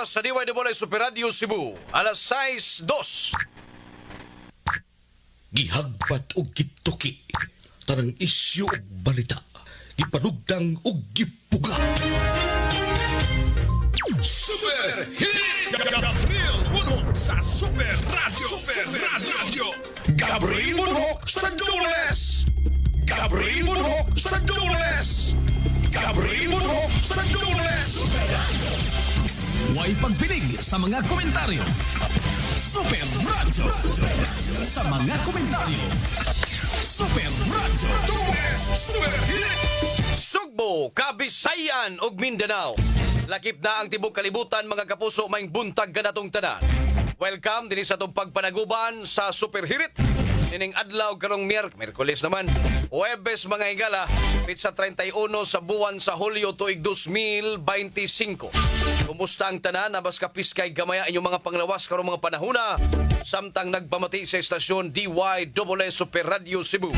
oras sa DYWS Super Radio Cebu. Alas 6:02. Gihagpat og gituki. Tanang isyu og balita. Gipanugtang og gipuga. Super Hit! Gabriel Bunok sa Super Radio! Super Radio! Gabriel Bunok sa Dules! Gabriel Bunok sa Dules! Gabriel Bunok sa Dules! Huwag pagpilig sa mga komentaryo. Super Radio! Sa mga komentaryo. Super Radio! Dules! Super Hit! Sugbo, Kabisayan ug Mindanao. Lakip na ang tibok kalibutan mga kapuso maing buntag ganatong tanan. Welcome din sa itong pagpanaguban sa Super Hirit. Nining adlaw karong Miyerkules naman. Huwebes mga higala, pitsa 31 sa buwan sa Hulyo tuig 2025. Kumusta ang tanan? Nabas kapis kay gamaya inyong mga panglawas karong mga panahuna. Samtang nagpamati sa estasyon DYWS Super Radio Cebu.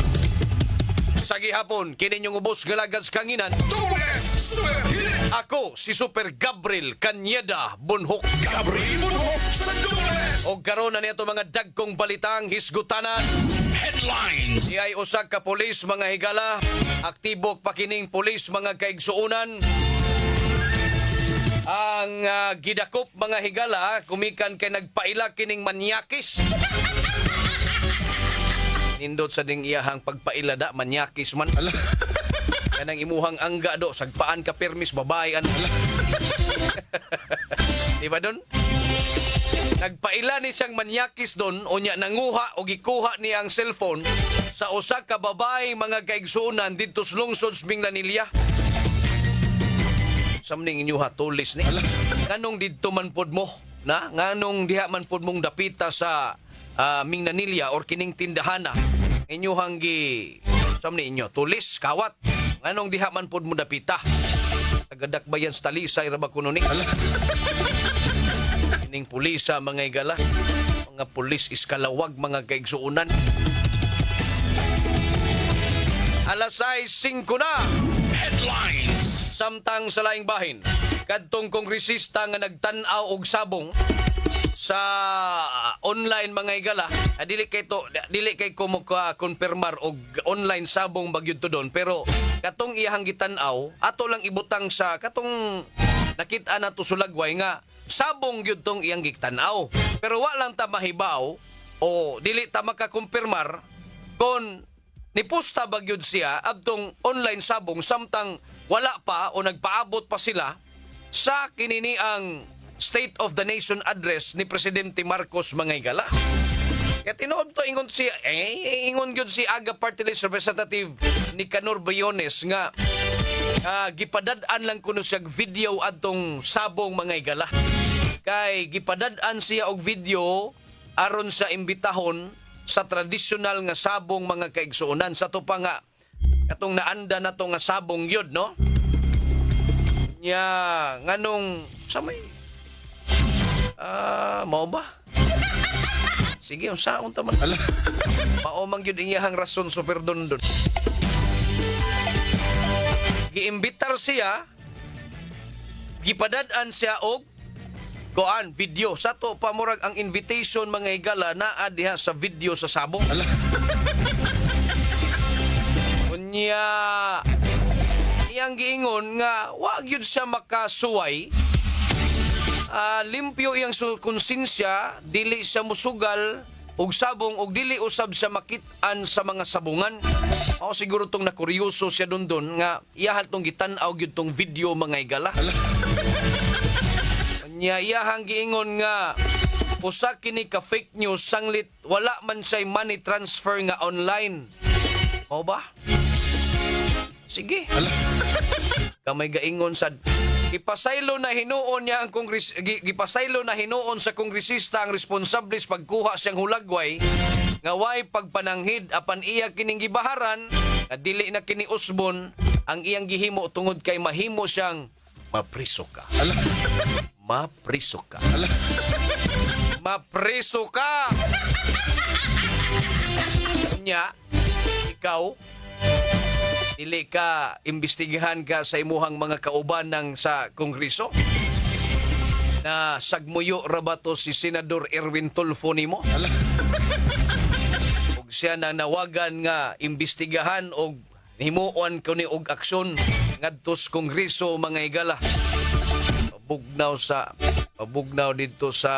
Sa gihapon, kininyong ubos galagad kanginan. Dules! Super Hit! Ako si Super Gabriel Kanyeda Bunhok. Gabriel Bunok sa Dules! O karon na niya mga dagkong balitang hisgutanan. Headlines! Di ay usak ka polis mga higala. Aktibok pakining polis mga kaigsuunan. Ang gidakop mga higala kumikan kay nagpaila kining manyakis. Nindot sa ding iyahang pagpaila da manyakis man. Kanang imuhang angga do sagpaan ka permis babae ano. Di ba don? Nagpaila ni siyang manyakis don unya nanguha o gikuha ni ang cellphone sa usa ka babae mga kaigsuunan didto sa lungsod sa Minglanilla. Samning inyuha tulis ni. Nganong didto man pod mo na nganong diha man pod mong dapita sa Minglanilla or kining tindahana inyuhang gi samni inyo tulis kawat nganong diha man pod mo dapita tagadak bayan sa talisay ra ba kuno ni ining pulisa mga igala mga pulis iskalawag mga kaigsuunan. Alas 6:05 na Headlines! samtang sa laing bahin kadtong kongresista nga nagtan-aw og sabong sa online mga igala, dili kay ko mo konfirmar og online sabong bagyud to don pero katong iyang gitan-aw ato lang ibutang sa katong nakita na to sulagway nga sabong gyud tong iyang gitan-aw pero wa lang ta mahibaw o dili ta makakumpirmar kon nipusta bagyud siya abtong online sabong samtang wala pa o nagpaabot pa sila sa kinini ang State of the Nation address ni Presidente Marcos mga higala. Kaya tinuod to ingon si ingon gyud si Aga Party List Representative Nicanor Briones nga gipadad-an lang kuno siya video adtong sabong mga higala. Kay gipadad-an siya og video aron sa imbitahon sa tradisyonal nga sabong mga kaigsuonan sa to pa nga katong naanda na to nga sabong yun no. Nya nganong sa may mao ba? Sige, unsaon ta man. Mao man gyud iyahang rason super don. Giimbitar siya, gipadad-an siya og kuan video sa to pamurag ang invitation mga higala naa diha sa video sa sabong. Unya iyang giingon nga wa gyud siya makasuway. Limpyo iyang konsensya, dili siya musugal og sabong og dili usab siya makit-an sa mga sabungan. O siguro tong nakuryoso siya dondon nga iyahal tong gitan-aw gyud tong video mga higala. Nya iyahang giingon nga usa kini ka fake news sanglit wala man say money transfer nga online. O ba? Sige. Kamay gaingon sad gipasaylo na hinuon niya ang gipasaylo na hinuon sa kongresista ang responsable sa pagkuha siyang hulagway nga way pagpananghid apan iya kining gibaharan nga dili na kini usbon ang iyang gihimo tungod kay mahimo siyang mapriso ka. Mapriso ka. Mapriso ka. Nya ikaw dili ka imbestigahan ka sa imuhang mga kauban ng sa Kongreso? na sagmuyo rabato si Senador Erwin Tulfo nimo. Ug siya nang nawagan nga imbestigahan og himuon ko ni og aksyon ngadto sa Kongreso mga higala. Pabugnaw dito sa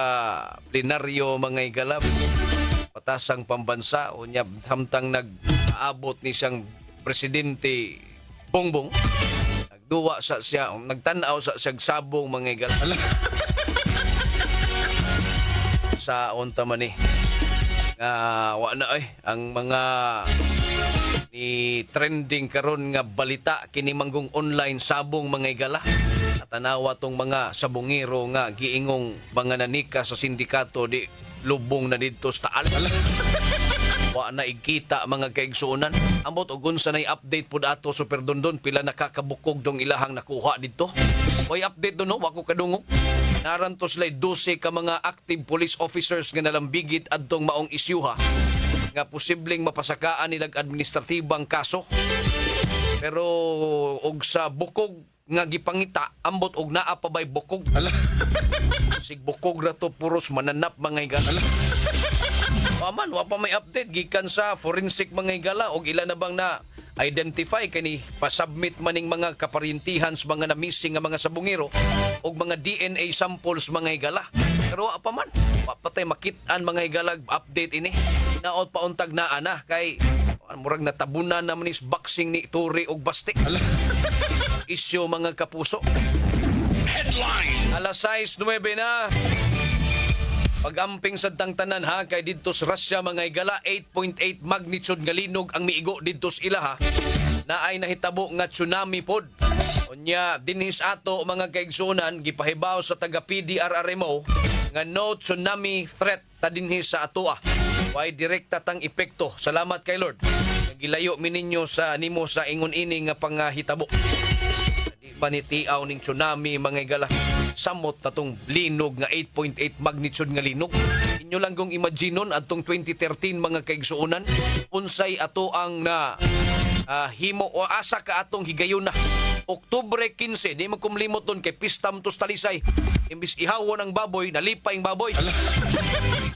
plenaryo mga higala. Patasang pambansa unya samtang nag-aabot ni siyang presidente Bongbong. Nagduwa sa siya, nagtanaw sa siyang sabong mga higala. Sa unta man ni wa na ang mga ni trending karon nga balita kini manggong online sabong mga higala. At tanawa tong mga sabongero nga giingong mga nanika sa sindikato di lubong na dito sa taal. Wa na ikita mga kaigsuonan. Ambot og unsa nay update pud ato Super Dondon pila nakakabukog dong ilahang nakuha dito. Oy update do no wa ko kadungog. Naran to sila 12 ka mga active police officers nga nalambigit adtong maong isyuha nga posibleng mapasakaan nilag administratibang kaso. Pero og sa bukog nga gipangita ambot og naa pa bay bukog. Sig bukog ra to puros mananap mga higala. Waman wa pa may update gikan sa forensic mga higala og ila na bang na identify kani pasubmit maning mga kaparintihan sa mga na-missing nga mga sabungero og mga DNA samples mga higala. Pero apa man, patay makit-an mga higala update ini. Naot pa untag naa na kay murag natabunan naman is boxing ni Turi og Bastik. Isyo mga kapuso. Headlines. Alas 6:09 na. Pag-amping sa tanan ha, kay dito sa Russia mga higala, 8.8 magnitude nga linog ang miigo dito sa ila ha. Na ay nahitabo nga tsunami pod. Unya, dinhis ato mga kaigsunan, gipahibaw sa taga PDRRMO nga no tsunami threat ta dinhis sa ato ah. Way direkta tang epekto. Salamat kay Lord. Nagilayo mi ninyo sa nimo sa ingon ini nga panghitabo. Di panitiaw ning tsunami mga higala. Samot tatong linog nga 8.8 magnitude nga linog. Inyo lang kong imaginon atong 2013 mga kaigsuonan unsay ato ang na himo o asa ka atong higayon na. Oktubre 15, di mo kumlimot doon kay Pistam tos Talisay. Imbis ihawon ang baboy, nalipay ang baboy.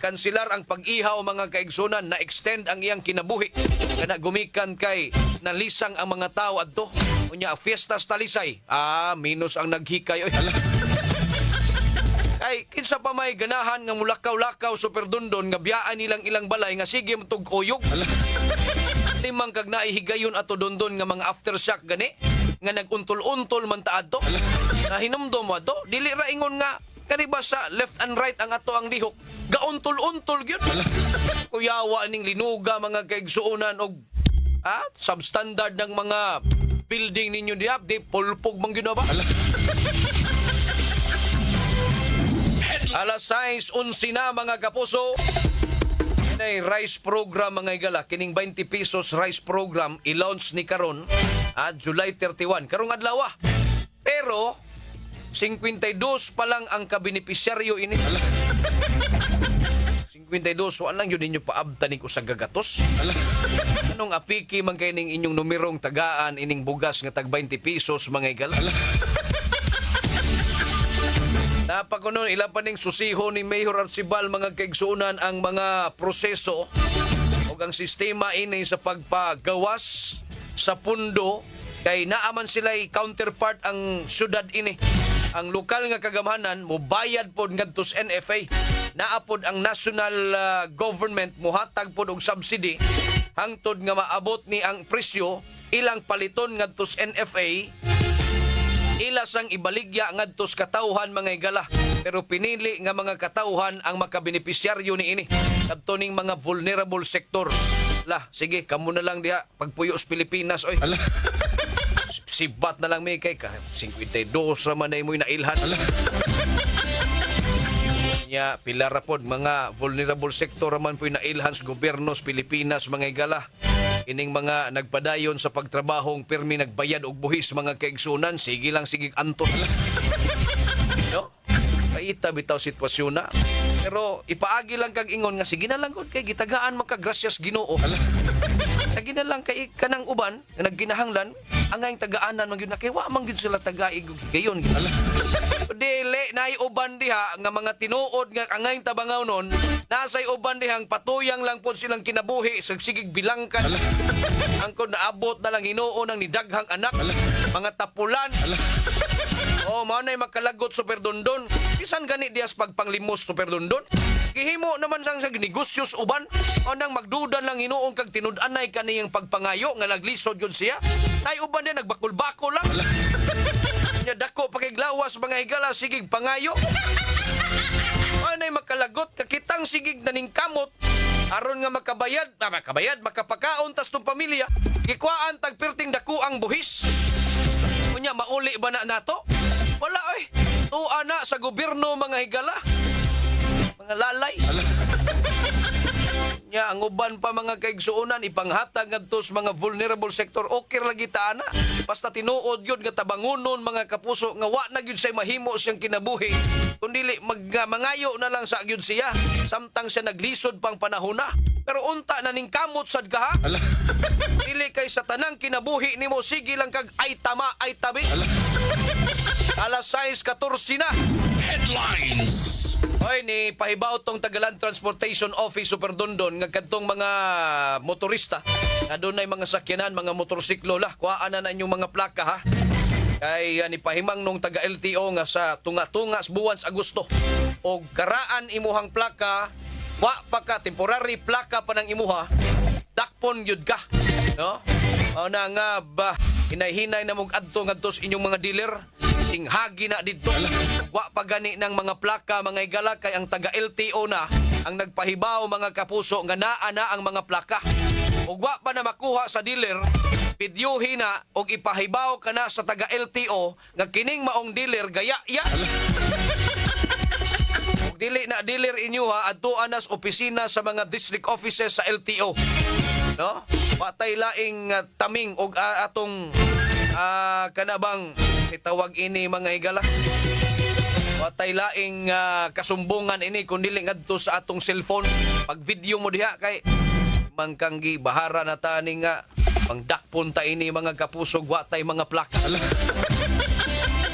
Kansilar ang pag-ihaw mga kaigsunan na extend ang iyang kinabuhi. Kana gumikan kay nalisang ang mga tao adto. Unya fiestas Talisay. Minus ang naghikay oy. Ay, kinsa pa may ganahan nga mulakaw-lakaw Super Dondon nga biyaan nilang ilang balay nga sige mutog uyog. Limang kag naihigayon ato Dondon nga mga aftershock gani nga naguntol-untol man ta adto. Na hinumdom mo ato, dili ra ingon nga kani ba sa left and right ang ato ang lihok. Gauntol-untol gyud. Kuyawa ning linuga mga kaigsuonan og substandard ng mga building ninyo diha, di pulpog man gyud ba? Alas 6:11 na mga kapuso. Kinay rice program mga higala. Kining 20 pesos rice program i-launch ni karon July 31. Karong adlaw. Pero 52 pa lang ang kabenepisyaryo ini. 52 so lang yun ninyo paabtanig ko sa gagatos. Anong apiki man kay ning inyong numerong tagaan ining bugas nga tag 20 pesos mga higala. Napakunon, ilan pa ning susiho ni Mayor Arcibal mga kaigsuunan ang mga proseso o ang sistema ini sa pagpagawas sa pundo kay naaman sila'y counterpart ang syudad ini. Ang lokal nga kagamhanan mobayad pod ngadto sa NFA. Naapod ang national government mohatag pod og subsidy hangtod nga maabot ni ang presyo ilang paliton ngadto sa NFA. Ila sang ibaligya ngadto sa katawhan mga higala. Pero pinili nga mga katawhan ang makabenepisyaryo ni ini. Kadto ning mga vulnerable sector. Sige, kamo na lang diha pagpuyo sa Pilipinas oy. Sibat na lang may kay ka 52 raman na mo'y nailhan. Nya pila ra pod mga vulnerable sector raman po'y nailhan sa gobyerno sa Pilipinas mga higala. Ining mga nagpadayon sa pagtrabahong pirmi nagbayad og buhis mga kaigsunan, sige lang sige antos. No? Kaita bitaw sitwasyon na. Pero ipaagi lang kag ingon nga sige na lang gud kay gitagaan makagrasyas Ginoo. Sa naginalang kay kanang uban nga nagginahanglan angay tagaanan man gyud na kay wa man gyud sila tagaig gayon. Dili nay uban diha nga mga tinuod nga angay tabangaw nun nasay uban dihang patuyang lang pod silang kinabuhi sa sigig bilangkan. Angkod naabot na lang hinuon ang nidaghang anak, mga tapulan. Oh, mao nay makalagot Super Dondon. Bisan gani dias pagpanglimos Super Dondon. Gihimo naman sang sa negosyos uban. O nang magdudan lang hinuon kag tinud-anay kaniyang pagpangayo nga naglisod yun siya. Nay uban din nagbakol-bakol lang. Nya dako pa kay glawas mga higala sigig pangayo. O nay makalagot kakitang sigig naning kamot. Aron nga makabayad, makapakaon tas tong pamilya. Gikwaan tag perting dako ang buhis. Unya mauli ba na nato? Wala oy. Tuwa na sa gobyerno mga higala. Mga lalay. Nya ang uban pa mga kaigsuonan ipanghatag ngadto sa mga vulnerable sector okay lagi ta ana. Basta tinuod gyud nga tabangunon mga kapuso nga wa na gyud say mahimo siyang kinabuhi. Kundili mangayo na lang sa gyud siya samtang siya naglisod pang panahona. Pero unta na ning kamot sad ka ha. Dili kay sa tanang kinabuhi nimo sige lang kag ay tama ay tabi. Alas 6:14 na. Headlines. Hoy, ni pahibaw tong Tagalan Transportation Office Super Dondon nga kadtong mga motorista nga dunay mga sakyanan, mga motorsiklo lah, kuhaan na inyong mga plaka ha. Kay ni pahimang nung taga LTO nga sa tunga-tunga sa buwan sa Agosto og karaan imuhang plaka, wa pa ka temporary plaka pa nang imuha, dakpon gyud ka, no? O na nga ba hinay-hinay na mong adto ngadto sa inyong mga dealer singhagi na dito. Wa pa gani ng mga plaka mga igala kay ang taga LTO na ang nagpahibaw mga kapuso nga naa na ang mga plaka. Ug wa pa na makuha sa dealer, pidyuhi na og ipahibaw kana sa taga LTO nga kining maong dealer gaya-ya. Ug dili na dealer inyo ha adtuan nas opisina sa mga district offices sa LTO. No? Patay laing taming og atong kanabang itawag ini mga higala. Patay laing kasumbungan ini kundi ngadto sa atong cellphone. Pag video mo diha kay mangkanggi bahara na tani nga pangdakpon ta ini mga kapusog wa tay mga plaka.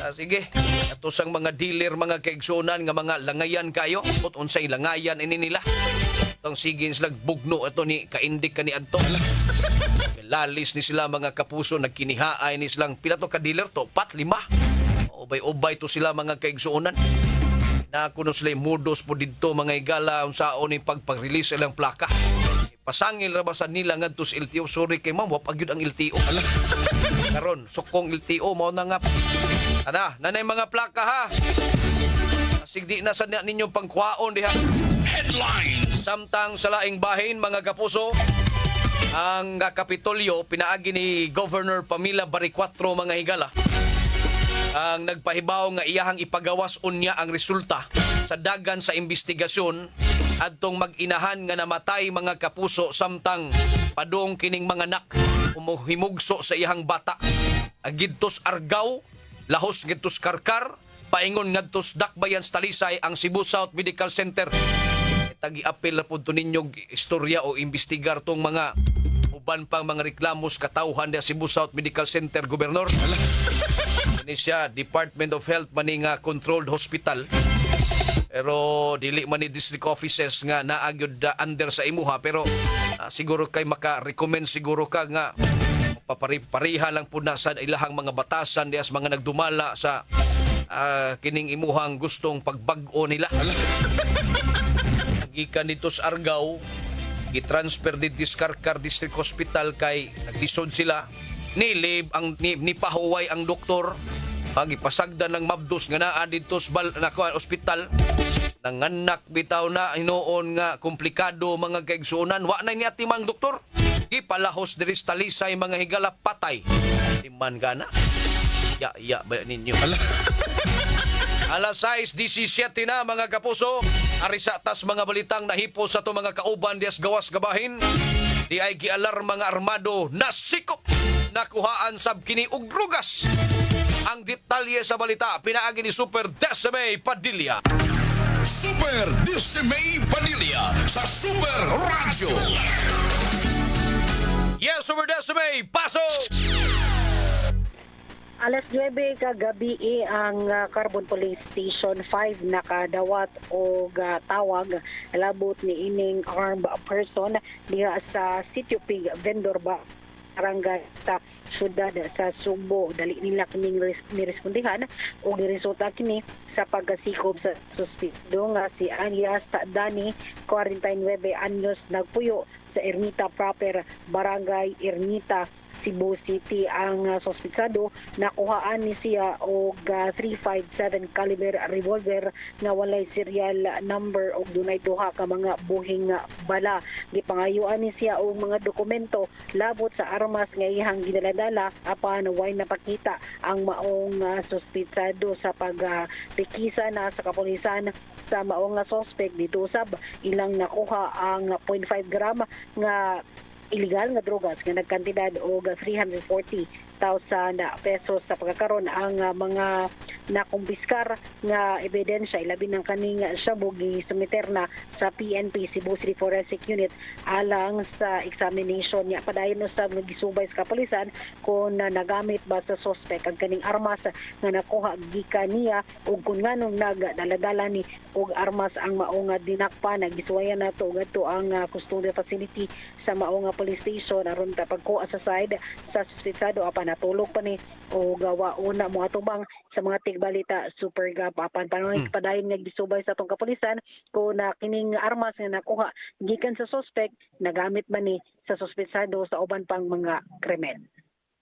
Sige, ato sang mga dealer mga kaigsunan nga mga langayan kayo. Ut unsay langayan ini nila. Tong sigin sila bugno ito ni kaindik kani adto. Lalis ni sila mga kapuso nagkinihaay ni silang pila to ka dealer to 4-5. Ubay-ubay to sila mga kaigsuonan. Na kuno sila modos po didto mga igala unsaon ni pagpag-release ilang plaka. Pasangil ra ba sa nila ngadto sa LTO? Sorry kay ma'am, wa pagyud ang LTO. Karon sukong LTO mao na nga. Ana, nanay mga plaka ha. Sigdi na sa ninyo pangkuhaon diha. Headlines. Samtang sa laing bahin mga kapuso, ang Kapitolyo pinaagi ni Governor Pamela Baricuatro mga higala ang nagpahibaw nga iyahang ipagawas unya ang resulta sa dagan sa investigasyon adtong mag-inahan nga namatay mga kapuso samtang padung kining mga anak umuhimugso sa iyahang bata agidtos Argao, lahos gidtos Karkar, paingon ngadtos Dakbayan sa Talisay ang Cebu South Medical Center. Tagi-apil na po ninyo istorya o investigar tong mga uban pang mga reklamos katauhan sa Cebu South Medical Center, Gobernador. Ini siya, Department of Health maning controlled hospital. Pero dili man ni district offices nga naagyod under sa imuha. Pero siguro kay maka-recommend siguro ka nga papariha lang po na sa ilahang mga batasan dias mga nagdumala sa kining imuhang gustong pagbag-o nila. Gikan dito sa Argao, i-transfer dito sa Karkar District Hospital kay naglisod sila. Nilib ang nipahuway ang doktor. Ipasagda ng mabdos nga naa dito sa hospital. Nanganak bitaw na inoon nga komplikado mga kaigsuonan. Wa na ni atimang doktor. Ipalahos diri sa Talisay mga higala patay. Timan ka na. Ya ba ninyo? Alas 6:17 na mga kapuso. Arisa tas mga balitang nahipo sa to mga kauban dias gawas gabahin. Di ay gialar mga armado na sikop nakuhaan sab kini og drugas. Ang detalye sa balita pinaagi ni Super Decime Padilla. Super Decime Padilla sa Super Radio. Yes, Yes, Super Decime, pasok! Alas 9 kagabi ang Carbon Police Station 5 nakadawat o tawag labot ni ining armed person diha sa Sitio Pig Vendor ba barangay sa syudad sa Subo. Dali nila kining nirespondihan o niresulta kini sa pagkasikob sa suspicido nga si Alias Dani, 49 anyos, nagpuyo sa Ermita proper, barangay Ermita, Cebu City. Ang sospitsado nakuhaan ni siya og 357 caliber revolver nga walay serial number og dunay duha ka mga buhing bala. Gipangayuan ni siya og mga dokumento labot sa armas nga iyang ginaladala apan way napakita ang maong sospitsado sa pagpikisa na sa kapulisan sa maong suspect. Dito usab ilang nakuha ang 0.5 gram nga illegal nga drogas nga nagkantidad og 340,000 pesos. Sa pagkakaroon ang mga nakumpiskar nga ebidensya ilabi ng kaning shabu gisumiter na sa PNP Cebu City Forensic Unit alang sa examination niya. Padayon usab nga gisubay sa kapulisan kung nagamit ba sa suspect ang kaning armas nga nakuha gikan niya ug kung nganong nagdaladala ni og armas ang maong dinakpa. Nagisuwayan nato gadto ang custodial facility sa maong police station aron ta pagkuha sa side sa suspitsado apan natulog pa ni o gawa una mo atubang sa mga tigbalita Super Gab apan padayon nga gisubay sa atong kapulisan kung kining armas nga nakuha gikan sa suspect nagamit ba ni sa suspitsado sa uban pang mga krimen.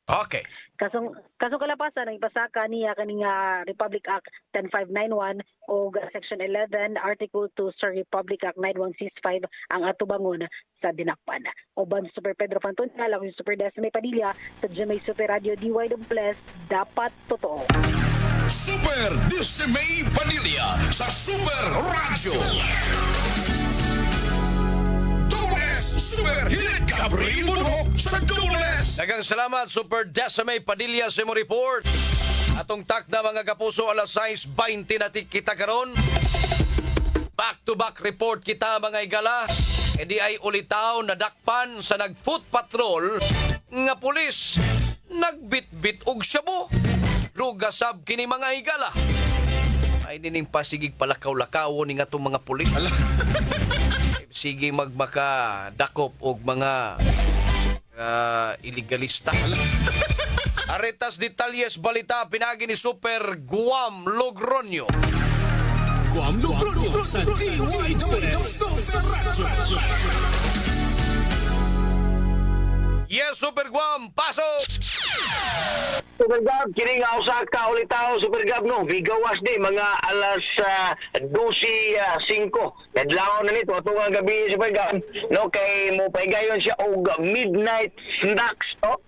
Okay. Kasong kalapasan ang ipasaka niya kaning Republic Act 10591 o Section 11 Article 2 sa Republic Act 9165 ang atubangon sa dinakpan. Uban Super Pedro Fantunya lang yung Super Decime Padilla sa GMA Super Radio DY dapat totoo. Super Decime Padilla sa Super Radio. Super Hit Gabriel Muno sa Dobles. Daghang salamat, Super Decime Padilla sa imong report. Atong tak na mga kapuso, alas 6:20 na kita karon. Back-to-back report kita mga igala. E di ay ulitaw na dakpan sa nag-foot patrol nga pulis. Nagbit-bit og shabu. Lugasab kini mga igala. Ay nining pasigig palakaw-lakaw ni nga itong mga pulis. Sige magmaka dakop og mga illegalista. Aretas detalles balita pinagi ni Super Guam Logronyo. Guam Lugronyo sa DY Super Radio. Yes, Super Guam, pasok! Super Gab, kini nga usa ka ulitaw Super Gab no, bigawas di mga alas 12:05. Nadlaw na nito atong gabi Super Gab no kay mo paigayon siya og midnight snacks no.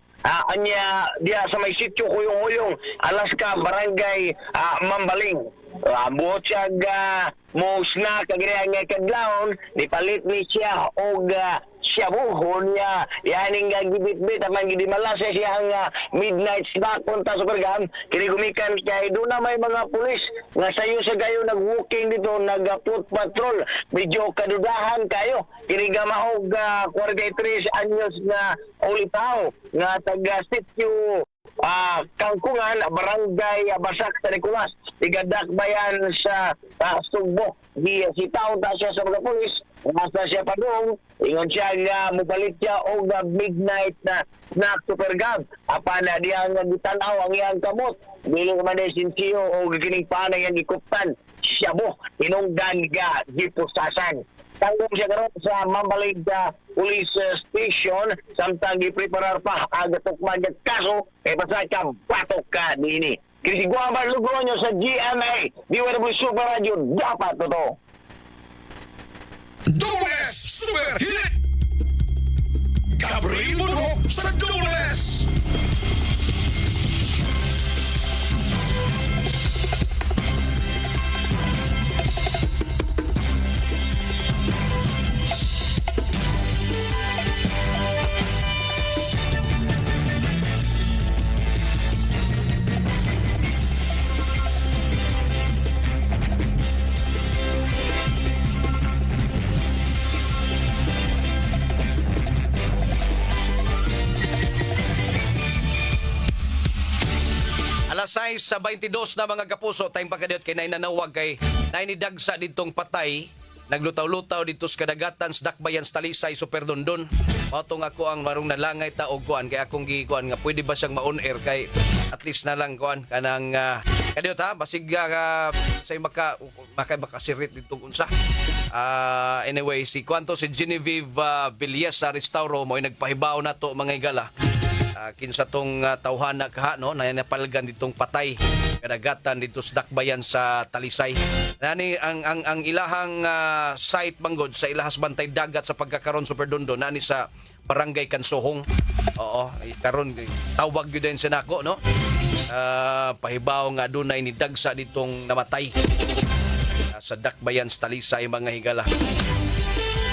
Anya diya sa may sitio Kuyong-Uyong, Alaska, barangay Mambaling. Buot siya mo snack kagaya nga kadlawon, nipalit ni siya og siya buhon niya yaning gibit-bit aman gidi malasa siya ang midnight snack punta Super Gam kini gumikan kay doon na may mga pulis nga sayo sa gayo nag-walking dito nag-foot patrol medyo kadudahan kayo kini gamahog 43 anyos na ulitaw nga taga sitio Kangkungan, barangay Basak sa Nicolas, tigadak bayan sa Sugbo. Si taon ta siya sa mga pulis, nasa siya pa doon, ingon siya nga mubalit siya o midnight na snack Super Gab. Apa na diya nga gitanaw ang iyang kamot, dili man ay sinsiyo o gikining panay ang gikuptan, siya mo, inungdan nga gipustasan. Tanggong siya karon sa Mambalig Police Station samtang gipreparar pa agatok magad kaso kay basta ka batok ka dini. Kini si Guamar Lugronyo sa GMA DY Super Radio dapat totoo. Dobles Super Hit Gabriel Muno sa Dobles. size sa 22 na mga kapuso tayong pagkadiyot kay nainanawag kay nainidagsa ditong patay naglutaw-lutaw dito sa kadagatan sa Dakbayan sa Talisay Super Dondon. Matong ako ang marong nalangay ta og kuan kay akong gikuan nga pwede ba siyang ma-on air kay at least na lang kuan kanang kadiyot ha basig say makasirit dito unsa. Anyway si kuanto si Genevieve Villas sa Restauro mo nagpahibaw na to mga igala. Kinsa tong tawhana kaha no na napalgan ditong patay kadagatan dito sa Dakbayan sa Talisay. Nani ang ilahang site manggod sa ilahas bantay dagat sa pagkakaron Super Dondo nani sa Barangay Kansohong. Oo, karon tawag gyud din sa nako no. Pahibaw nga dunay ni dagsa ditong namatay sa Dakbayan sa Talisay mga higala.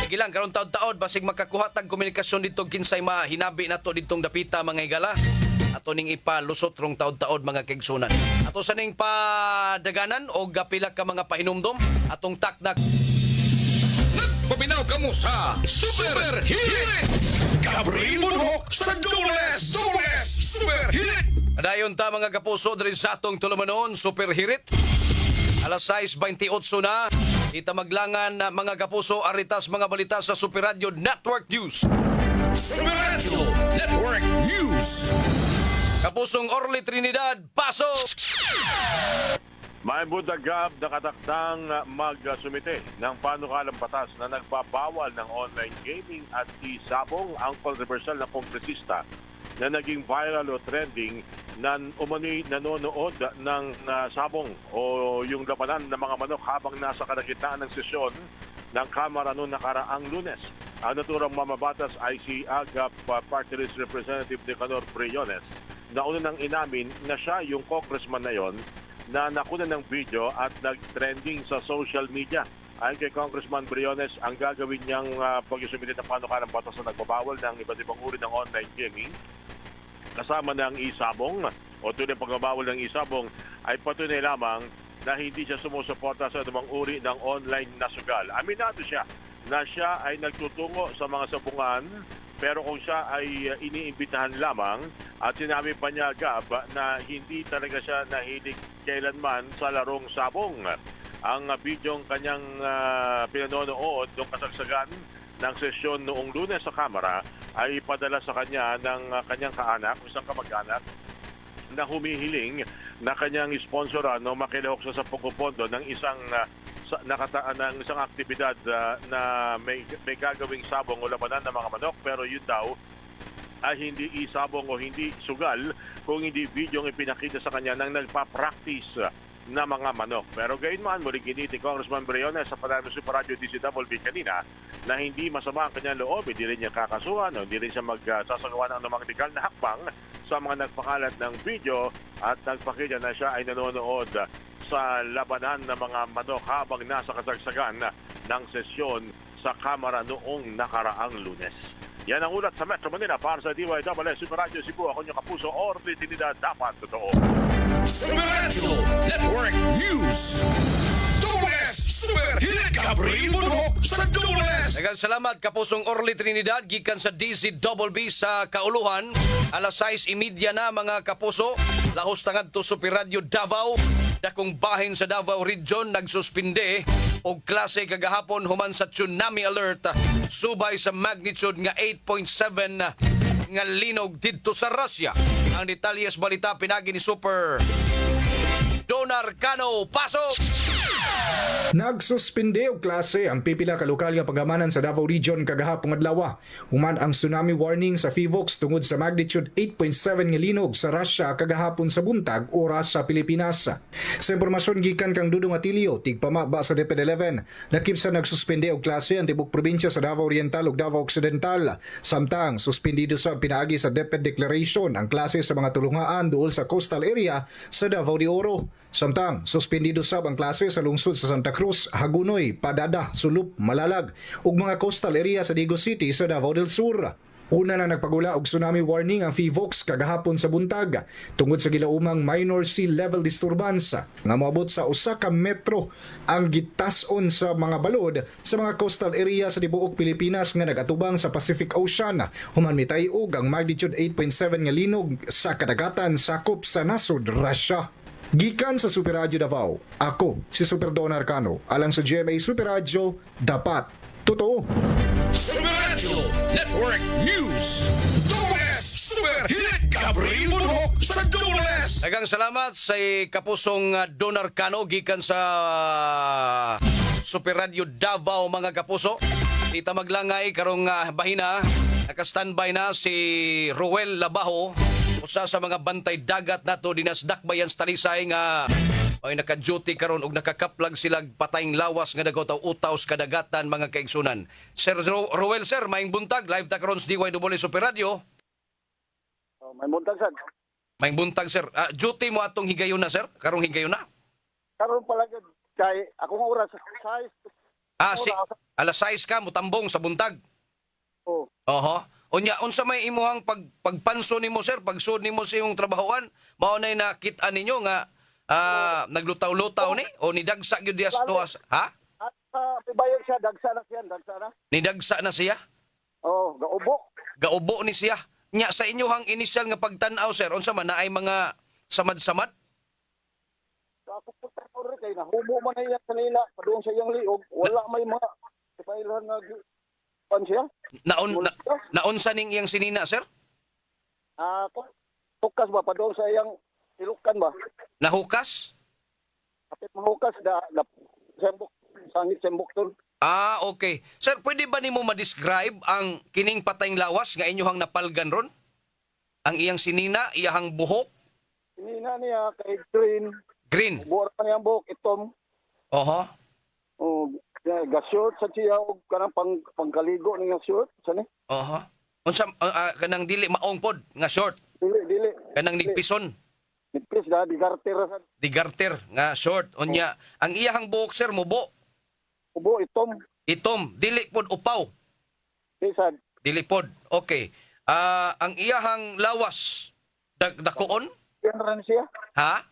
Gilang karon taud-taud basig makakuha tag komunikasyon dito kinsay mahinabi nato ditong dapita mga higala. Ato ning ipalusot rong taud-taud mga kaigsunan. Ato sa ning padaganan o gapila ka mga pahinumdom atong taknak. Paminaw ka mo sa Super Hit! Gabriel Bunhok sa Dobles! Super Hit! Dayon ta mga kapuso diri sa atong tulumanon Super Hirit. Alas 6:28 na. Kita maglangan mga kapuso aritas mga balita sa Super Radio Network News. Super Radio Network News! Kapusong Orly Trinidad, pasok! May budagab na kataktang magsumite ng panukalang batas na nagbabawal ng online gaming at isabong ang kontrobersyal na kongresista na naging viral o trending na umano'y nanonood ng sabong o yung labanan ng mga manok habang nasa kalagitnaan ng sesyon ng Kamara noong nakaraang Lunes. Ang naturang mamabatas ay si AGAP Party List Representative Nicanor Briones na una nang inamin na siya yung congressman na yon na nakunan ng video at nag-trending sa social media. Ayon kay Congressman Briones, ang gagawin niyang pag-isumite ng panukalang batas na nagbabawal ng iba't ibang uri ng online gaming kasama ng isabong o tunay pagbabawal ng isabong ay patunay lamang na hindi siya sumusuporta sa anumang uri ng online na sugal. Aminado siya na siya ay nagtutungo sa mga sabungan pero kung siya ay iniimbitahan lamang at sinabi pa niya Gab na hindi talaga siya nahilig kailanman sa larong sabong. Ang bidyong kanyang pinanonood ng kasagsagan ng sesyon noong Lunes sa Kamara ay padala sa kanya ng kanyang kaanak, isang kamag-anak na humihiling na kanyang sponsoran no makilahok siya sa pagpupondo ng isang ng isang aktibidad na may gagawing sabong o labanan ng mga manok pero yun daw ay hindi isabong o hindi sugal kung hindi video ang ipinakita sa kanya ng nagpa-practice na mga manok. Pero gayon man, muli giniti Congressman Briones sa panayam ng Super Radio DCWB kanina na hindi masama ang kanyang loob, hindi rin niya kakasuhan, hindi rin siya magsasagawa ng mga legal na hakbang sa mga nagpakalat ng video at nagpakita na siya ay nanonood sa labanan ng mga manok habang nasa kasagsagan ng sesyon sa Kamara noong nakaraang Lunes. Yan ang ulat sa Metro Manila para sa DYWS Super Radio Cebu. Ako niyong kapuso, Orly Trinidad, dapat totoo. Super Radio Network News! Dobles! Super Hit! Gabriel Bunhok sa Dobles! Daghang salamat kapusong Orly Trinidad gikan sa DZWB sa Kauluhan. Alas 6:30 na mga kapuso. Lahos tangad to Super Radio Davao. Dakong bahin sa Davao Region nagsuspinde og klase kagahapon human sa tsunami alert subay sa magnitude nga 8.7 nga linog didto sa Russia. Ang detalyes balita pinagi ni Super Donar Cano. Pasok! Nagsuspinde og klase ang pipila ka lokal nga pagamanan sa Davao Region kagahapon adlaw. Human ang tsunami warning sa FIVOX tungod sa magnitude 8.7 nga linog sa Russia kagahapon sa buntag oras sa Pilipinas. Sa impormasyon gikan kang Dudong Atilio, tigpamaba sa DepEd 11, lakip sa nagsuspinde og klase ang tibok probinsya sa Davao Oriental ug Davao Occidental. Samtang suspendido sa pinaagi sa DepEd Declaration ang klase sa mga tulungaan duol sa coastal area sa Davao de Oro. Samtang suspendido sab ang klase sa lungsod sa Santa Cruz, Hagunoy, Padada, Sulup, Malalag ug mga coastal area sa Digo City sa Davao del Sur. Una na nagpagula og tsunami warning ang FIVOX kagahapon sa buntag tungod sa gilaumang minor sea level disturbance nga moabot sa usa ka metro ang gitas-on sa mga balod sa mga coastal area sa tibuok Pilipinas nga nagatubang sa Pacific Ocean. Human mitay og ang magnitude 8.7 nga linog sa kadagatan sakop sa nasod Russia. Gikan sa Super Radio Davao, ako si Super Don Arcano, alang sa GMA Super Radio, dapat totoo. Super Radio Network News. Double S Super Hit. Gabriel Munhok sa Double S. Daghang salamat sa kapusong Don Arcano gikan sa Super Radio Davao mga kapuso. Kita maglangay karong bahina. Naka-standby na si Ruel Labaho, usa sa mga bantay dagat nato dinas Dakbayan sa Talisay nga ay naka-duty karon og nakakaplag sila patayng lawas nga nagutaw-utaw sa kadagatan mga kaigsunan. Sir Ruel, sir, maayong buntag, live ta karon sa DYW Super Radio. May buntag sad. Maayong buntag, sir. Duty mo atong higayon na, sir? Karong higayon na? Karon pala gyud kay akong oras size. Alas 6 ka mutambong sa buntag. Oh, Oho. Unya unsa may imuhang pagpanso nimo, sir, pagsud nimo sa imong trabahoan, mao nay nakit-an ninyo nga naglutaw-lutaw ni o nidagsa gyud dias tuas, ha? at pibayon siya dagsa na siya, dagsa na. Nidagsa na siya? Oh, gaubo. Gaubo ni siya. Nya sa inyohang initial nga pagtan-aw, sir, unsa man naay mga samad-samad? So, ako po tayo kay nahubo man na iya kanina padung sa iyang liog, wala may mga pibayon nga pan siya. Naunsa ning iyang sinina, sir? Tukas ba padung sa iyang ilukan ba? Nahukas? Kapit mahukas sembok sangit sembok ton. Okay. Sir, pwede ba nimo ma-describe ang kining patayng lawas nga inyohang napalgan ron? Ang iyang sinina, iyang buhok? Sinina niya kay green. Green. Buwar pa niyang buhok itom. Oho. Oh, ga-short sa siya og kanang pangkaligo niya short sani. Oho. Unsa kanang dili maong pod nga short? Dili. Kanang nigpison. Nipis da di garter sa Di garter nga short. Unya, ang iyang buhok, sir, mubo. ubo itom. Itom, dili pod upaw. Isad. Dili pod. Okay. Ang iyang lawas dakoon? Yan ran siya. Ha?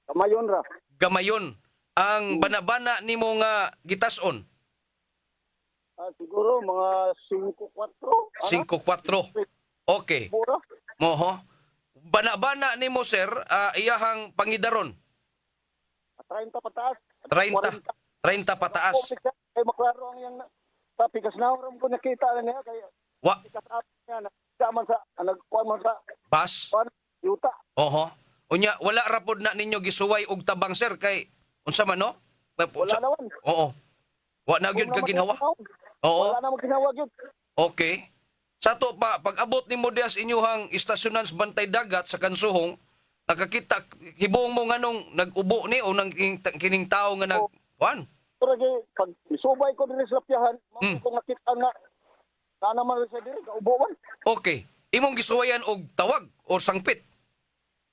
Kamayon ra. Gamayon. Ang banabana nimo nga gitason? Siguro mga 5-4. 5-4. Okay. Bura. Moho. Banabana nimo, sir, iyahang pangidaron? 30 pataas. 30 pataas. Kay maklaro ang yang tapi kas nawram ko nakita na niya kay Wa pikas up niya nagdaman sa nagkuan man sa bas? yuta. Oho. Unya wala ra pod na ninyo gisuway og tabang, sir, kay unsa man no? Wala naman. Oo. Wa na gyud ka ginhawa. Oo. Wala na mo ginawa gyud. Okay. Sa to pa, pag abot ni mo dias inyuhang istasyonan sa bantay dagat sa Kansuhong, nakakita, hibong mo nga nung nag-ubo ni o nang kining tao nga nag... Wan? Pero pag isubay ko din sa piyahan, ko nakita nga na naman sa diri kaubuan. Okay. Imong gisuwayan og tawag or sangpit.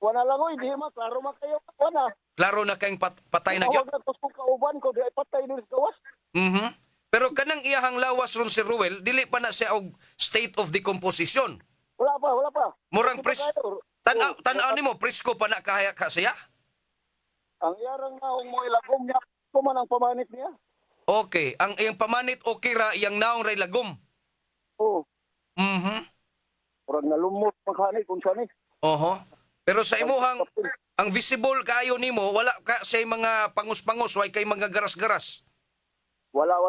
Wala lang oy, di ma klaro man kayo wala. Klaro na kayong patay na gyud. Tawag na ko kauban ko di ay patay din sa gawas. Pero kanang iyahang lawas ron si Ruel, dili pa na siya og state of decomposition. Wala pa. Murang tanaw nimo presko pa na kaya ka siya? Ang yarang naong mo ilagom niya, kuman ang pamanit niya. Okay, ang iyang pamanit okay ra iyang naong ray lagom. Oo. Mhm. Murag nalumot magkani kung saan eh. Oho. Pero sa imuhang ang visible kaayo nimo wala ka say mga pangus-pangus way kay mga garas-garas. Wala.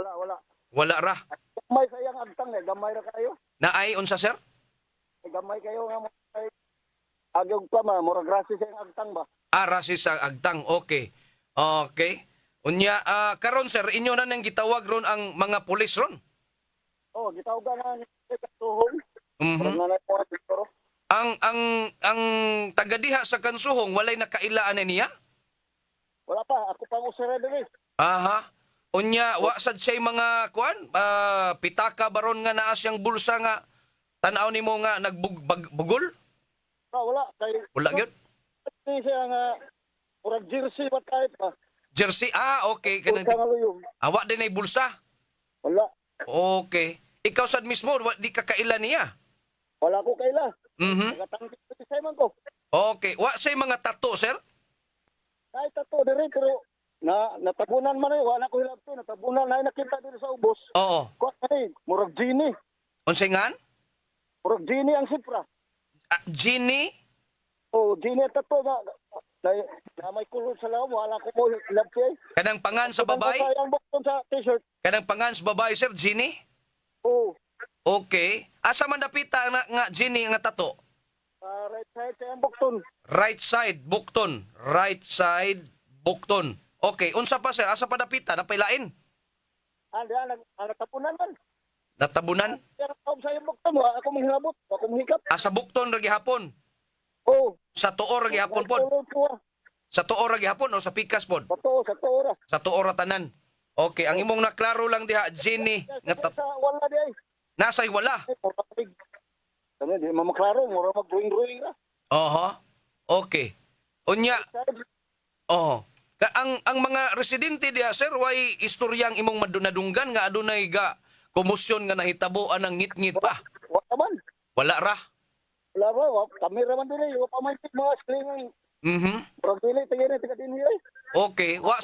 Wala ra. Gamay sa iyang agtang eh, gamay ra kayo. Naay unsa, sir? Gamay kayo nga mo kay agyog pa ma, murag grasy sa iyang agtang ba. Rasi sa agtang. Okay. Okay. Unya karon, sir, inyo na nang gitawag ron ang mga pulis ron. Oh, gitawagan na ni Katuhong. Mhm. Nanay ko siguro. Ang taga-diha sa Kansuhong walay nakailaan na niya? Wala pa, ako pang usara diri. Aha. Unya wa sad say mga kuan, pitaka baron nga naa siyang bulsa nga tan-aw nimo nga nagbugol? Wala kay Wala gyud. Hindi siya nga murag jersey ba type pa. Jersey, okay. Kanang Bulsa nga luyong. awa din ay bulsa. Wala. Okay. Ikaw sad mismo, di ka kaila niya. Wala ko kaila. Mhm. Nagatangkit ko sa man ko. Okay. Wa say mga tattoo, sir? Kahit tato diri pero natabunan man eh, wala ko hilabto, natabunan na nakita diri sa ubos. Oo. Ko ay murag genie. Unsay ngan? Murag genie ang sipra. Genie? Oh, genie tato na Na may kulot sa laom, wala ko mo love siya. Kanang pangan sa babay? Ang bukton sa t-shirt. Kanang pangan sa babay, sir, Ginny? Oo. Okay. Asa man dapita nga Ginny nga tato? Right side sa ang bukton. Right side, bukton. Right side, bukton. Okay, unsa pa sir? Asa pa dapita? Napailain? Nagtapunan man. Natabunan? Pero sa yung bukton, wala ako manghilabot. Wala ako manghikap. Asa bukton ra gihapon? Oo. Sa tuor ra gihapon pod? Sa tuor ra gihapon o sa pikas pod? Sa tuora. Sa tuor ra tanan. Okay, ang imong naklaro lang diha, Ginny, nga Sa wala di ay. nasay wala. Kami, di mamaklaro. Mura mag-drawing-drawing ka. Oho. Okay. Unya, oho. Ang mga residente diha, sir, way istoryang imong madunadunggan nga adunay ga komosyon nga nahitaboan ng ngit-ngit pa. Wala man. Wala ra. Wala ba? Kami raman din eh. Wala pa may mga screen. Mhm. Parang dili, taga din eh. Okay, wa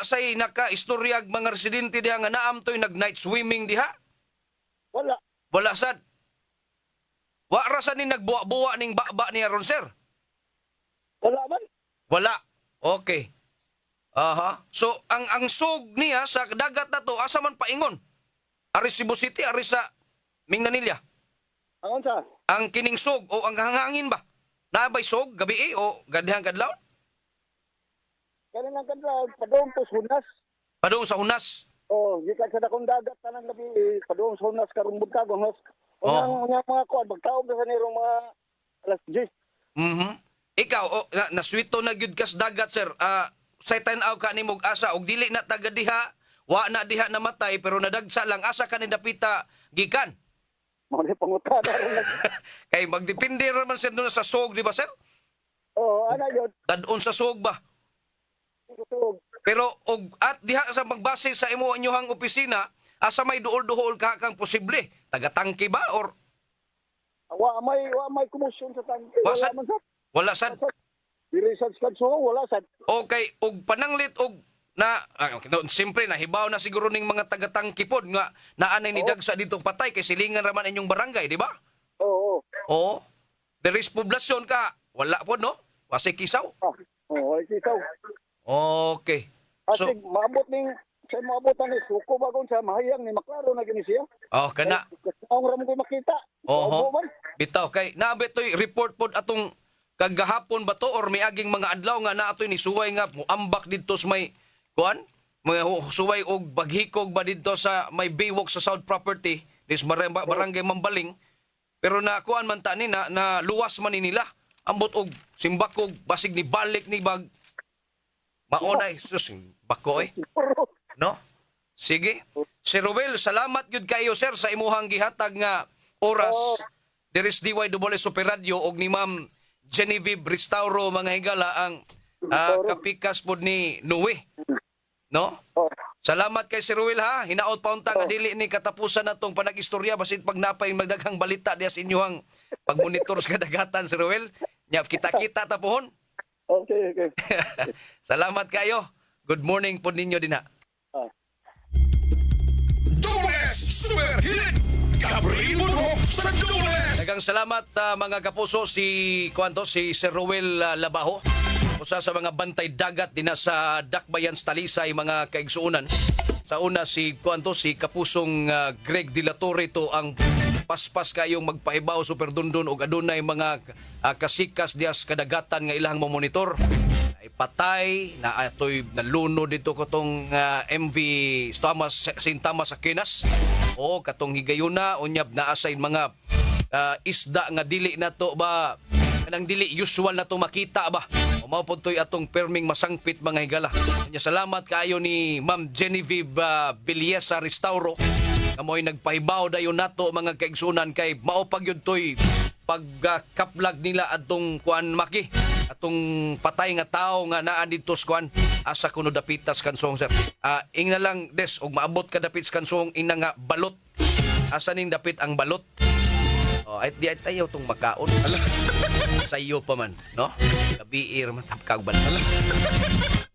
say naka-istoryag mga residente diha nga naam toy nag-night swimming diha. Wala. Wala sad. Wa ra sad ni nagbuwa-buwa ning baba niya ron, sir. Wala man. Wala. Okay. Aha. So ang sug niya sa dagat na to asa man paingon? Ari Cebu City, ari sa Mindanilla. Angon sa? Ang kining sug o ang hangangin ba? Naabay sug gabi o gadihang kadlaw? Kaya lang kadlaw, padong to sunas. Padung sa unas. Oh, gikan sa dakong dagat tanang gabi, padong sa sunas karong buntag unos. Oh. Unyang mga kuan magtaog sa nirong mga alas 10. Mhm. Ikaw naswito na gyud kas dagat, sir. Say tan-aw ka nimog asa og dili na taga diha, wa na diha namatay pero nadagsa lang asa ka ni dapita gikan. Mo ni pangutada ron. Kay magdepende ra man sir doon sa sug, di ba, sir? Oh, ana yun. Dadon sa sug ba? Tutog. Pero og at diha sa magbase sa imo inyohang opisina, asa may duol-duol ka kang posible? Taga-tangke ba or Wa may komosyon sa tangke. Wa sad? Man sa. wala sad? Diri sad so wala sad. Okay, og pananglit og na siyempre nahibaw na siguro ning mga taga-tangke pod nga naanay ni dagsa dito patay kay silingan raman inyong barangay, di ba? Oo. Oo. There is poblasyon ka. Wala po, no? Wasay kisaw. Oh, ay kisaw. Okay. So, Asig maabot ning sa maabotan ni suko bagon sa mahayang ni maklaro na gini siya. oh, kana. Ang ram ko makita. Oho. man. Bitaw kay naabot toy report pod atong kagahapon ba to or miaging mga adlaw nga naatoy ni suway nga muambak didto sa may kuan mga suway og baghikog ba didto sa may Baywalk sa South Property dis barangay Mambaling pero na kuan man ta ni na luwas man ni nila ambot og simbakog basig ni balik ni bag maonay sus bako no sige Sir Ruel, salamat gyud kayo sir sa imuhang gihatag nga oras Diris DYWS Super Radio og ni Ma'am Genevieve Restauro mga higala ang kapikas pod ni Noe. No? Salamat kay Sir Ruel ha. Hinaot pa unta nga dili ni katapusan natong panag-istorya basit pag napay magdaghang balita diya sa inyohang pagmonitor sa kadagatan Sir Ruel. Nya kita-kita ta pohon. Okay. Salamat kayo. Good morning pod ninyo dinha. WS Super Hit Gabriel Munok sa WS. Daghang salamat mga kapuso si Sir Ruel Labaho. Usa sa mga bantay dagat dinha sa Dakbayan Talisay mga kaigsuonan. Sa una si kapusong Greg De La Torre to ang paspas kayong magpahibaw super dundon og adunay mga kasikas dias kadagatan nga ilang monitor. Ay patay na atoy naluno dito katong MV St. Thomas Aquinas. O katong higayuna unyab na asay mga isda nga dili nato ba kanang dili usual nato makita ba. Mao pod toy atong perming masangpit mga higala. Kanya salamat kaayo ni Ma'am Genevieve Biliesa Restauro. Kamoy nagpahibaw dayon nato mga kaigsunan kay mao pagyud toy pagkaplag nila atong kuan maki atong patay nga tao nga naa dito sa kuan asa kuno dapitas kansong sir. Ingna lang des og maabot ka dapit kansong ina nga balot. Asa ning dapit ang balot? Oh, ay di tayo tong makaon. Sayo pa man, no? Kabiir man tapkag balot.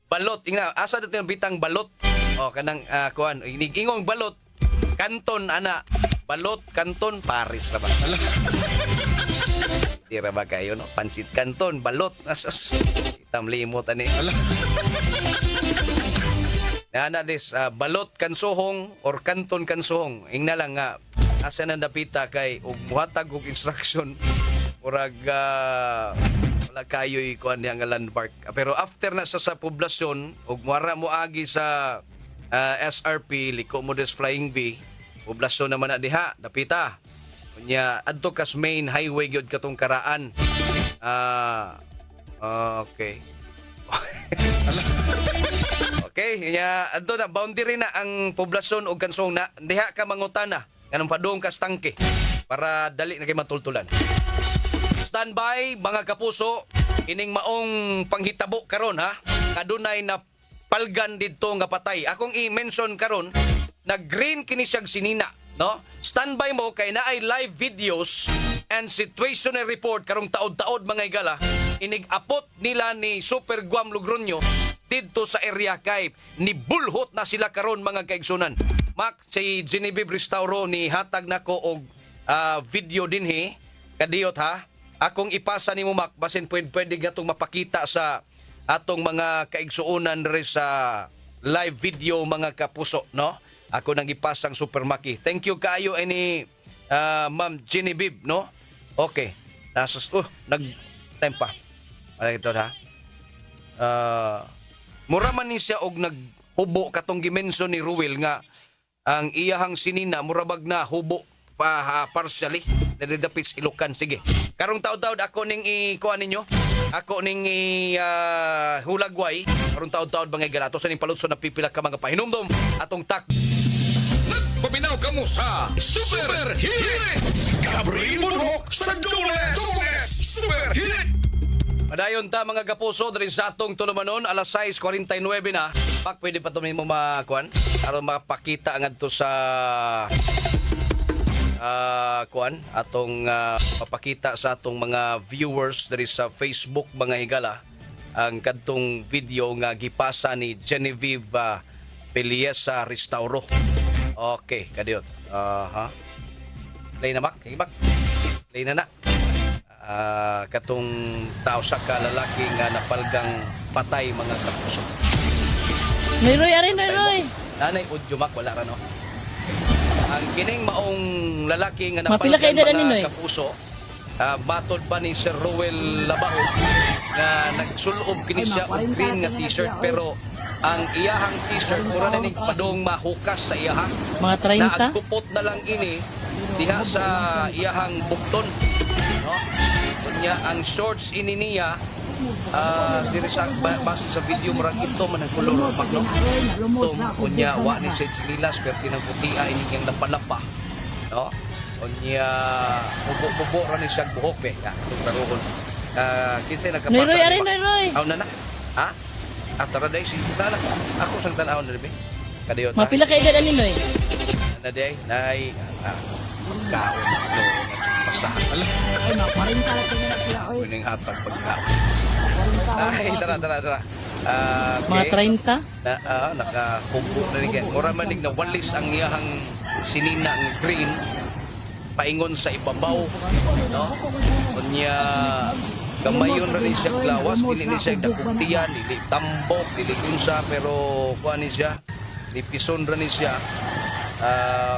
Balot, ingna asa dito yung bitang balot. Oh, kanang kuan ingong balot. Kanton ana. Balot, kanton, Paris ra ba? Tira ba kayo, no? Pansit Canton, balot. Asas. Itamlimot, ani. Nana des, balot kansohong or kanton kansohong. Ingna lang nga, asa na napita kay ug muhatag og instruction. Murag, wala kayo'y kuhan niya nga landmark. Pero after na sa poblasyon, ug muara mo agi sa SRP, liko mo des Flying V, poblasyon naman na diha, napita. Kunya, adto kas main highway gyud katong karaan. Okay. Okay, nya adto na boundary na ang poblasyon og kansong na diha ka mangutana kanang padung ka tangke para dali na kay matultulan. Standby mga kapuso, ining maong panghitabo karon ha. Kadunay na palgan didto nga patay. Akong i-mention karon na green kini siyang sinina, no? Standby mo kay naay live videos and situational report karong taod-taod mga igala. Inig-apot nila ni Super Guam Logroño dito sa area kay nibulhot na sila karon mga kaigsunan. Mac, si Genevieve Restauro ni hatag nako og video dinhi kadiyot ha. Akong ipasa nimo Mac basin pwede gatong mapakita sa atong mga kaigsuonan res sa live video mga kapuso, no? Ako nang ipasang Super Maki. Thank you kaayo ani Ma'am Genevieve, no? Okay. Nag time pa. Para ito ha. Mura man ni siya og naghubo katong gimension ni Ruel nga ang iyahang sinina murabag na hubo pa partially dapits Ilocan. Sige. Karong taud-taud ako ning ikuan ninyo. Ako ning hulagway. Karong taud-taud mga galato sa ning palutso na pipila ka mga pahinumdom atong tak. Nagpaminaw ka mo sa Super Hit! Gabriel Monroe sa Dubles Super Hit! Padayon ta mga kapuso diri sa atong tulumanon alas 6:49 na. Pak pwede pa to mo makuan aron mapakita ngadto sa kuan atong papakita sa atong mga viewers diri sa Facebook mga higala ang kadtong video nga gipasa ni Genevieve Peliesa Restauro. Okay, kadiyot. Play na mak, bak. Play na na. Katong tao sa kalalaki nga napalgang patay mga kapuso. Mayroy, Mayroy. Nanay udyo mak wala ra no. Ang kining maong lalaki nga Mapila kay napalgan dala mga ninoy? kapuso, batod pa ni Sir Ruel Labao nga nagsulob kini siya og green nga t-shirt pero ang iyahang t-shirt mura na ning padong mahukas sa iyaha. Mga 30? Naagkupot na lang ini diha sa iyahang bukton. No? Kunya ang shorts ini niya diri sa base sa video murag ito man ang kolor magno. Tong kunya wa ni sa chinilas perti ng putia ini yang lapalapa. No? Kunya bubo ra ni siya buhok be. Tung karoon. Kinsay nagkapasa. Mayroy. Aw na na. Ha? Atara day si tala. Ako sang tan-aw na be. Kadiyot. Mapila kay dala ninoy? Na day nay pagkaon. Masahan. Kuning hatag pagkaon. Ay, tara. Mga 30? Nakakumpo na rin. Mura manig na walis ang iyahang sinina ang green paingon sa ibabaw. No? Kunya gamayon na rin siya glawas, dili ni siya dakuktiyan, dili tambok, dili kunsa, pero kuha ni siya, dipison na ni siya.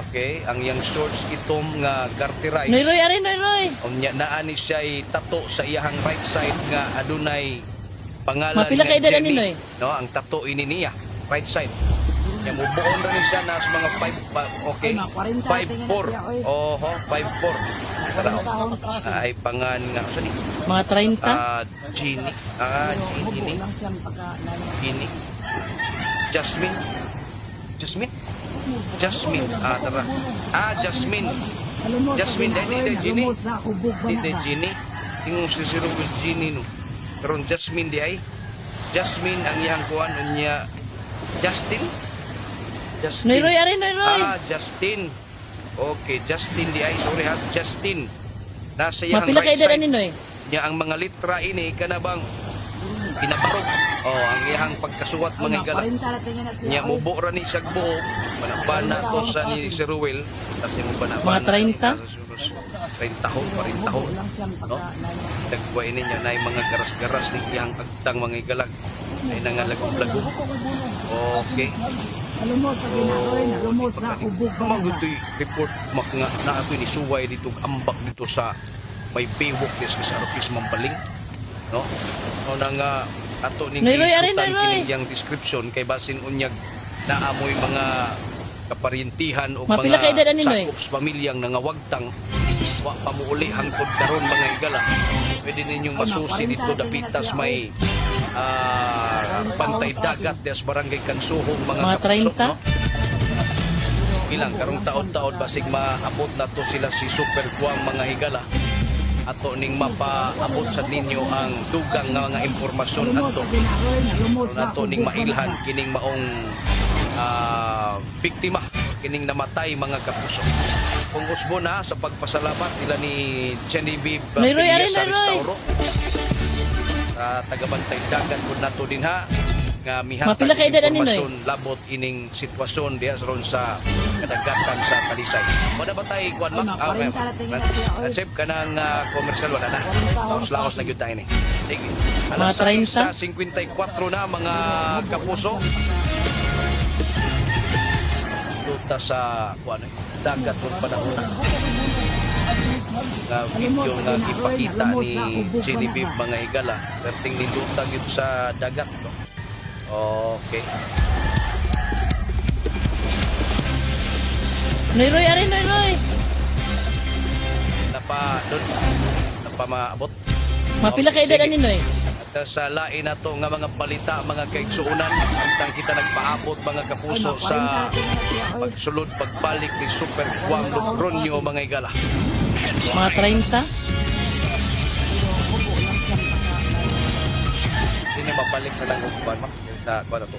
Okay, ang yang shorts itom nga garterized. Mayroy. Unya naa ni siya tato sa iyahang right side nga adunay pangalan Mapila kay dala Jenny. ninoy? No, ang tato ini niya, right side. Nya mubuon ra ni siya nas mga 5 okay. 5'4". Oho, 5'4". Para ay pangan nga so ni. Mga 30? Ginny. Ginny. Jasmine. Tara. Jasmine. Dahil Ginny. Dahil Ginny. Tingong sisiro with Ginny no. Karon Jasmine di ay. Jasmine ang iyang kuan niya. Justin. Mayroy. Justin. Okay, Justin di ay. Sorry ha. Justin. Nasa iyang Mapila kay right dala side. ninoy? Niya ang mga litra ini kanabang pinabarog. Ang iyang pagkasuwat mga igala. Niya mubo ra ni siya buhok. Manabana to sa ni si Ruel. Kasi mo ba na Mga 30? 30 tahon, 40 tahon. No? Dagway niya na yung mga garas-garas ni iyang agtang mga igalag. Ay nangalagong-lagong. Okay. Magutoy report nga na ako ni suway dito ambak dito sa may baywalk des sa Arokis Mambaling. No? No nang ato ning Noy, Roy, isutan Roy. kining description kay basin unyag naamoy mga kaparintihan o Mapila ka edad mga ani, Noy? sakop sa pamilyang nangawagtang wa pamuuli hangtod karon mga igala. Pwede ninyong masusi dito dapitas may Pantay Dagat des Barangay Kansuhong mga Mga kapusok, 30? no? Ilang karong taon-taon basig maabot na to sila si Super Guam mga higala ato ning mapaabot sa ninyo ang dugang nga mga impormasyon ato nato ning mailhan kining maong biktima kining namatay mga kapuso. Kung usbo na sa pagpasalamat nila ni Genevieve Noy, Roy, Pinilla arin, sa Noy, Roy. Restauro sa tagabantay dagat po nato din ha nga mihatag Mapila ka edad ani, Noy? impormasyon labot ining sitwasyon diya ron sa kadagatan sa Talisay. Wala ba tayo kuan mak? Sip ka ng commercial wala na. Laos-laos na gyud tayo ni. Sige. Alas Mga 6 sa 30? 54 na mga kapuso. Tuta sa kuan dagat ron panahon na. Nga video nga ipakita ni Genevieve mga higala. Perting niluta gyud sa dagat. No? Okay. Noy, Roy, arin, Noy, Roy. Napa maabot. Mapila ka edad Sige. ani, Noy? At sa lain na to nga mga balita, mga kaigsuunan, hangtang kita nagpaabot mga kapuso sa pagsulod, pagbalik ni Super Juan Lubronyo mga igala. Mga 30? Hindi na mabalik na lang upuan sa kuwan na to.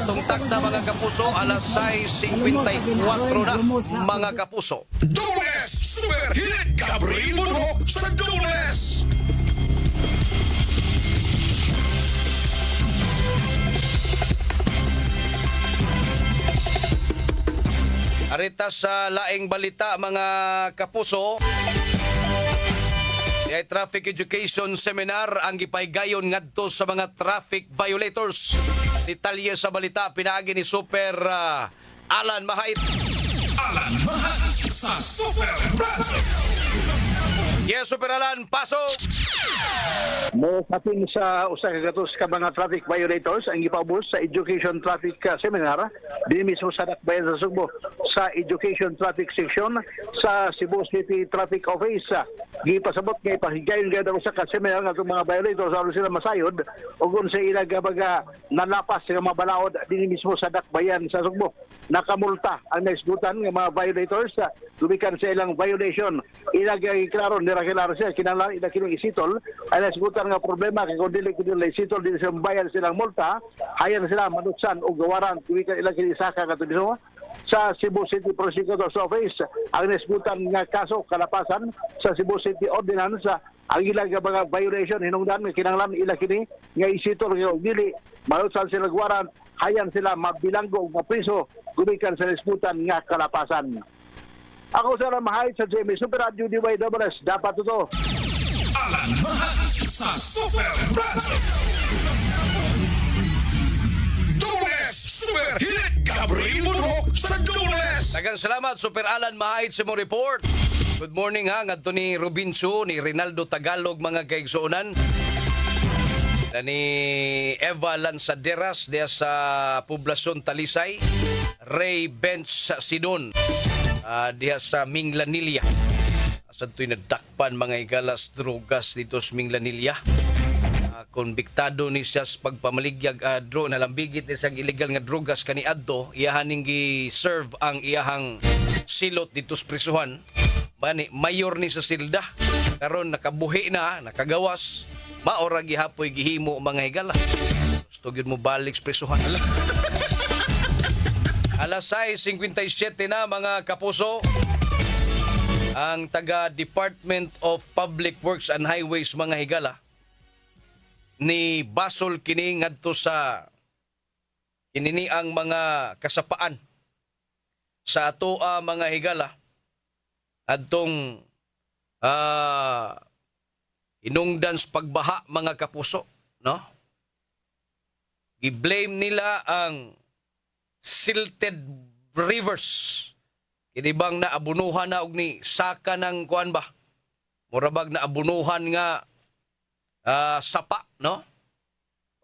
Atong takda mga kapuso, alas 6:54 na mga kapuso. Dobles Super Hit Gabriel Monroe sa Dobles. Arita sa laing balita mga kapuso. Ay traffic education seminar ang gipaygayon ngadto sa mga traffic violators. Detalye sa balita pinaagi ni Super Alan Mahait. Alan Mahal sa Super Radyo. Yes, Super Alan, pasok! Mo kapin sa usa ka gatos ka mga traffic violators ang gipaubos sa education traffic seminar din mismo sa Dakbayan sa Sugbo sa education traffic section sa Cebu City Traffic Office. Gipasabot nga ipahigayon gyud usa ka seminar nga mga violators aron sila masayod ug unsa ila gabaga nalapas nga mabalaod din mismo sa Dakbayan sa Sugbo. Nakamulta ang naisgutan nga mga violators gumikan sa ilang violation. Ila klaro nira siya kinahanglan ila kining isitol ay naisgutan nga problema kay kung dili isitol dili sa bayan silang multa hayan sila manutsan o gawaran gumikan ila kining saka katubis sa Cebu City Prosecutor's Office ang naisgutan nga kaso kalapasan sa Cebu City Ordinance ang ilang mga violation hinungdan nga kinahanglan ila kini nga isitol nga dili manutsan sila gawaran hayan sila mabilanggo o mapriso gumikan sa naisgutan nga kalapasan. Ako sa Mahait sa Jimmy Super Radio DYWS dapat ito. Alan Mahal sa Super Radyo. Dobles Super Hit Gabriel Monroe sa Dobles. Daghang salamat Super Alan Mahait sa mo report. Good morning ha ngadto ni Robinso ni Rinaldo Tagalog mga kaigsuonan. Na ni Eva Lanzaderas diya sa Poblasyon Talisay, Ray Bench Sidon diya sa Minglanilla. Sa to'y nadakpan mga igalas drogas dito sa Minglanilla. Konbiktado ni siya sa pagpamaligyag nalambigit ni siyang illegal nga drogas kaniadto, iyahan ning gi-serve ang iyahang silot dito sa prisuhan. Bani mayor ni sa silda. Karon nakabuhi na, nakagawas. Maora gihapoy gihimo mga higala. Gusto gyud mo balik sa prisuhan. Alas 6:57 na mga kapuso. Ang taga Department of Public Works and Highways mga higala ni basol kini ngadto sa kinini ang mga kasapaan sa atoa mga higala adtong inungdan sa pagbaha mga kapuso, no? I-blame nila ang silted rivers. Kini bang naabunuhan na og ni saka ng kuan ba? Murabag na abunuhan nga sapa, no?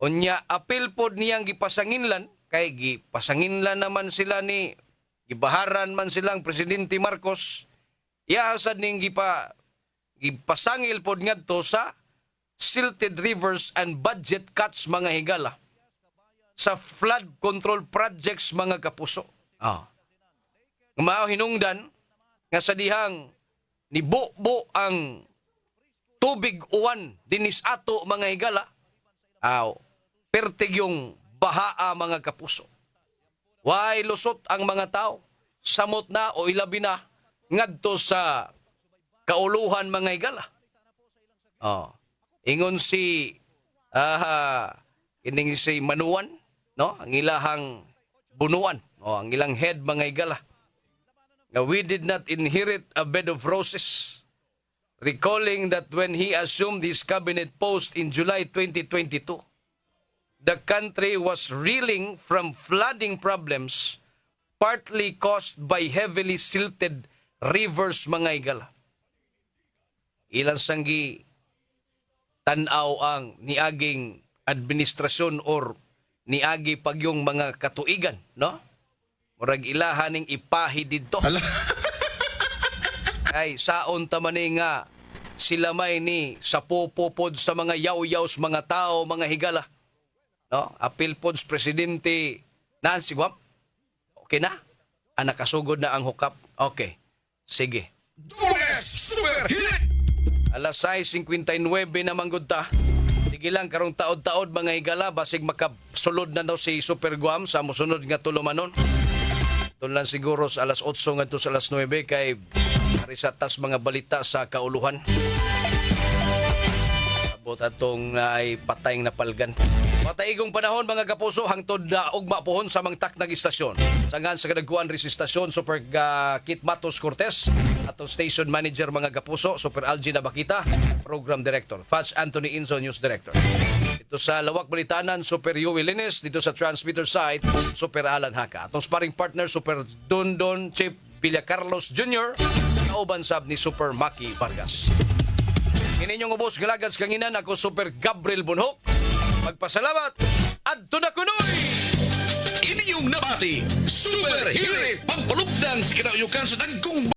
Unya apil pod niyang gipasanginlan kay gipasanginlan naman sila ni gibaharan man silang Presidente Marcos. Iasad ning gipasangil pod ngadto sa silted rivers and budget cuts mga higala sa flood control projects mga kapuso. Mao hinungdan nga sa dihang nibubo ang tubig uwan dinis ato mga higala. Pertig yung bahaa mga kapuso. Why lusot ang mga tao? Samot na o ilabi na ngadto sa kauluhan mga higala. Ingon si ining si Manuan, no? Ang ilahang bunuan, ang ilang head mga higala. We did not inherit a bed of roses. Recalling that when he assumed his cabinet post in July 2022, the country was reeling from flooding problems partly caused by heavily silted rivers mga higala. Ilang sanggi tanaw ang niaging administrasyon or niagi pagyong mga katuigan, no? Murag ilahaning ipahi dito. Ay saon tamani nga sila may ni sa popopod sa mga yaw-yaws mga tao, mga higala. No? Apil pod sa Presidente Nancy Guam. Okay na? Nakasugod na ang hukap. Okay. Sige. Super Hit! Alas 6:59 na manggod ta. Sige lang, karong taod-taod mga higala, basig makasulod na daw si Super Guam sa musunod nga tulumanon. Ito lang siguro sa alas 8 nga to sa alas 9 kay arisatas mga balita sa kauluhan. Abot atong ay patayng napalgan. Pataigong panahon mga kapuso hangtod na ugma pohon sa mangtak nag istasyon. Sangan sa kadagkuan ris istasyon Super Kit Matos Cortez atong station manager mga kapuso Super Algie Nabakita, program director Fats Anthony Inzo, news director. Dito sa Lawak Balitanan Super Yui Lines, dito sa transmitter side Super Alan Haka. Atong sparring partner Super Dondon Chip Villa Carlos Jr. kauban sab ni Super Maki Vargas. Kininyong ubos galagad kanginan ako Super Gabriel Bunhok. Magpasalamat at tunakunoy! Inyong nabati, Super Hit! Pampalugdan sa kinauyukan sa dagkong